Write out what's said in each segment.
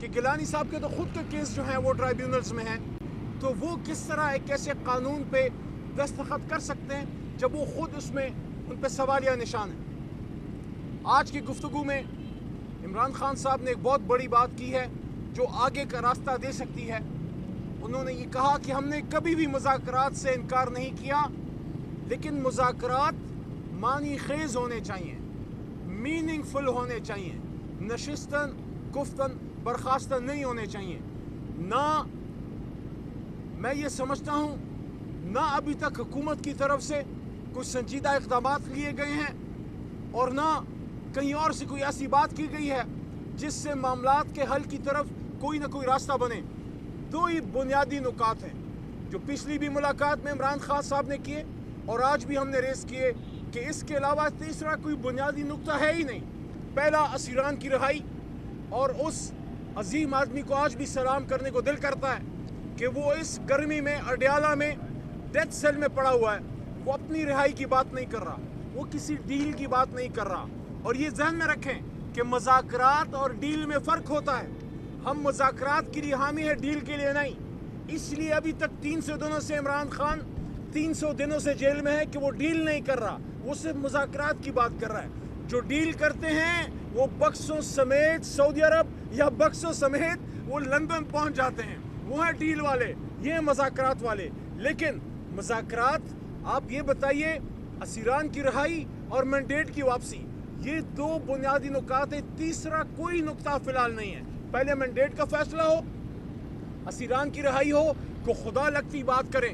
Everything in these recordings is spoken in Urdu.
کہ گیلانی صاحب کے تو خود کے کیس جو ہیں وہ ٹرائیبیونلز میں ہیں، تو وہ کس طرح ایک ایسے قانون پہ دستخط کر سکتے ہیں جب وہ خود اس میں ان پہ سوالیہ نشان ہیں۔ آج کی گفتگو میں عمران خان صاحب نے ایک بہت بڑی بات کی ہے جو آگے کا راستہ دے سکتی ہے۔ انہوں نے یہ کہا کہ ہم نے کبھی بھی مذاکرات سے انکار نہیں کیا، لیکن مذاکرات معنی خیز ہونے چاہیے، میننگ فل ہونے چاہیے، نشستن گفتن برخاستن نہیں ہونے چاہیے۔ نہ میں یہ سمجھتا ہوں نہ ابھی تک حکومت کی طرف سے کوئی سنجیدہ اقدامات لیے گئے ہیں، اور نہ کہیں اور سے کوئی ایسی بات کی گئی ہے جس سے معاملات کے حل کی طرف کوئی نہ کوئی راستہ بنے۔ دو ہی بنیادی نکات ہیں جو پچھلی بھی ملاقات میں عمران خان صاحب نے کیے اور آج بھی ہم نے ریز کیے، کہ اس کے علاوہ تیسرا کوئی بنیادی نکتہ ہے ہی نہیں۔ پہلا اسیران کی رہائی، اور اس عظیم آدمی کو آج بھی سلام کرنے کو دل کرتا ہے کہ وہ اس گرمی میں اڈیالہ میں ڈیتھ سیل میں پڑا ہوا ہے، وہ اپنی رہائی کی بات نہیں کر رہا، وہ کسی ڈیل کی بات نہیں کر رہا۔ اور یہ ذہن میں رکھیں کہ مذاکرات اور ڈیل میں فرق ہوتا ہے۔ ہم مذاکرات کے لیے حامی ہیں، ڈیل کے لیے نہیں۔ اس لیے ابھی تک 300 دنوں سے عمران خان 300 دنوں سے جیل میں ہے کہ وہ ڈیل نہیں کر رہا، وہ صرف مذاکرات کی بات کر رہا ہے۔ جو ڈیل کرتے ہیں وہ بکسوں سمیت سعودی عرب یا بکسوں سمیت وہ لندن پہنچ جاتے ہیں، وہ ہیں ڈیل والے، یہ ہیں مذاکرات والے۔ لیکن مذاکرات، آپ یہ بتائیے، اسیران کی رہائی اور مینڈیٹ کی واپسی، یہ دو بنیادی نکات ہیں، تیسرا کوئی نکتہ فی الحال نہیں ہے۔ پہلے مینڈیٹ کا فیصلہ ہو، اسیران کی رہائی ہو، کو خدا لگتی بات کریں۔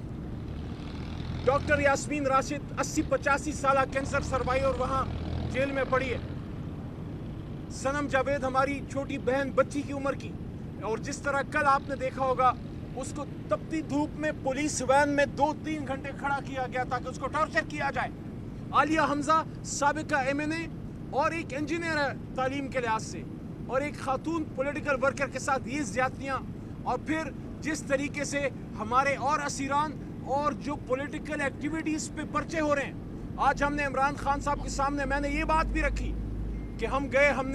ڈاکٹر یاسمین راشد 80-85 سالہ کینسر سروائیور وہاں جیل میں پڑی ہے۔ سنم جاوید ہماری چھوٹی بہن بچی کی عمر کی، اور جس طرح کل آپ نے دیکھا ہوگا اس کو تپتی دھوپ میں پولیس وین میں 2-3 گھنٹے کھڑا کیا گیا تاکہ اس کو ٹارچر کیا جائے۔ عالیہ حمزہ سابقہ MNA اور ایک انجینئر ہے تعلیم کے لحاظ سے، اور ایک خاتون پولیٹیکل ورکر کے ساتھ یہ زیادتیاں، اور پھر جس طریقے سے ہمارے اور اسیران اور جو پولیٹیکل ایکٹیویٹیز پہ پرچے ہو رہے ہیں۔ آج ہم نے عمران خان صاحب کے سامنے میں نے یہ بات بھی رکھی کہ ہم گئے، ہم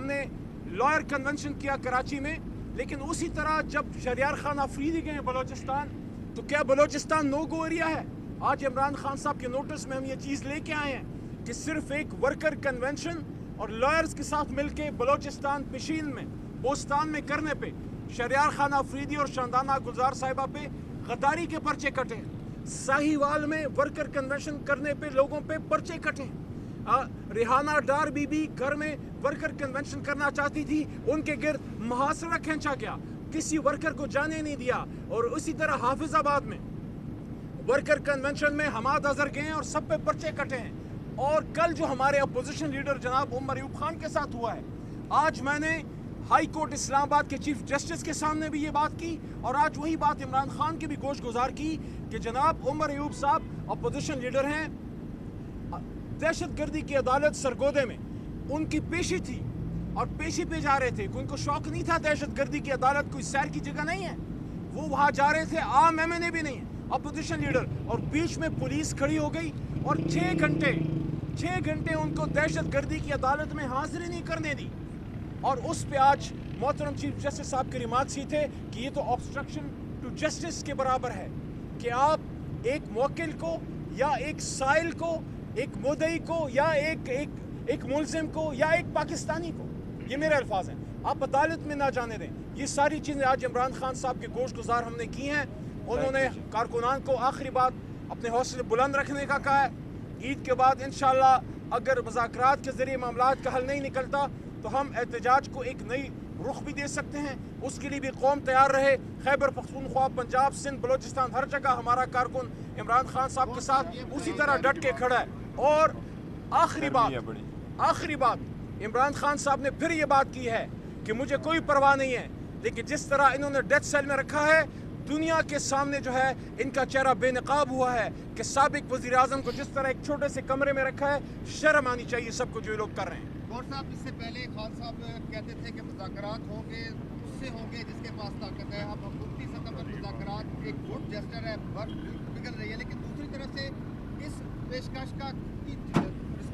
نے لائر کنونشن کیا کراچی میں، لیکن اسی طرح جب شہریار خان آفریدی گئے بلوچستان تو کیا بلوچستان نو گو ایریا ہے؟ آج عمران خان صاحب کے نوٹس میں ہم یہ چیز لے کے آئے ہیں کہ صرف ایک ورکر کنونشن اور لائرز کے ساتھ مل کے بلوچستان پشین میں بوستان میں کرنے پہ شہریار خان آفریدی اور شاندانہ گلزار صاحبہ پہ غداری کے پرچے کٹے ہیں۔ ساہیوال میں ورکر کنونشن کرنے پہ لوگوں پہ پرچے کٹے ہیں۔ ریحانہ ڈار بی بی گھر میں ورکر کنونشن کرنا چاہتی تھی، ان کے گرد محاصرہ کھینچا گیا، کسی ورکر کو جانے نہیں دیا۔ اور اسی طرح حافظ آباد میں ورکر کنونشن میں حماد اظہر گئے اور سب پہ پرچے کٹے ہیں۔ اور کل جو ہمارے اپوزیشن لیڈر جناب عمر ایوب خان کے ساتھ ہوا ہے، آج میں نے ہائی کورٹ اسلام آباد کے چیف جسٹس کے سامنے بھی یہ بات کی، اور آج وہی بات عمران خان کی بھی گوش گزار کی کہ جناب عمر ایوب صاحب اپوزیشن لیڈر ہیں، دہشت گردی کی عدالت سرگودے میں ان کی پیشی تھی اور پیشی پہ جا رہے تھے، ان کو شوق نہیں تھا، دہشت گردی کی عدالت کوئی سیر کی جگہ نہیں ہے، وہ وہاں جا رہے تھے، عام MNA بھی نہیں ہے، اپوزیشن لیڈر، اور بیچ میں پولیس کھڑی ہو گئی اور 6 گھنٹے ان کو دہشت گردی کی عدالت میں حاضری نہیں کرنے دی۔ اور اس پہ آج محترم چیف جسٹس صاحب کے ریمارکس ہی تھے کہ یہ تو obstruction to justice کے برابر ہے کہ آپ ایک موکل کو یا ایک سائل کو، ایک مدعی کو یا ایک ملزم کو یا ایک پاکستانی کو، یہ میرے الفاظ ہیں، آپ عدالت میں نہ جانے دیں۔ یہ ساری چیزیں آج عمران خان صاحب کے گوش گزار ہم نے کی ہیں۔ انہوں نے کارکنان کو آخری بات اپنے حوصلے بلند رکھنے کا کہا ہے۔ عید کے بعد انشاءاللہ اگر مذاکرات کے ذریعے معاملات کا حل نہیں نکلتا تو ہم احتجاج کو ایک نئی رخ بھی دے سکتے ہیں، اس کے لیے بھی قوم تیار رہے۔ خیبر پختونخوا، پنجاب، سندھ، بلوچستان، ہر جگہ ہمارا کارکن عمران خان صاحب کے ساتھ اسی طرح ڈٹ کے کھڑا ہے۔ اور آخری بات عمران خان صاحب نے پھر یہ بات کی ہے کہ مجھے کوئی پرواہ نہیں ہے، لیکن جس طرح انہوں نے ڈیتھ سیل میں رکھا ہے، دنیا کے سامنے جو ہے ان کا چہرہ بے نقاب ہوا ہے کہ سابق وزیر اعظم کو جس طرح ایک چھوٹے سے کمرے میں رکھا ہے، شرم آنی چاہیے سب کو جو یہ لوگ کر رہے ہیں۔ گور صاحب، اس سے پہلے خان صاحب کہتے تھے کہ مذاکرات ہوں گے، اس سے ہوں گے جس کے پاس طاقت ہے۔ اب حکومتی سطح پر مذاکرات ایک گڈ جسٹر ہے، بگڑ رہی ہے، لیکن دوسری طرف سے اس پیشکش کا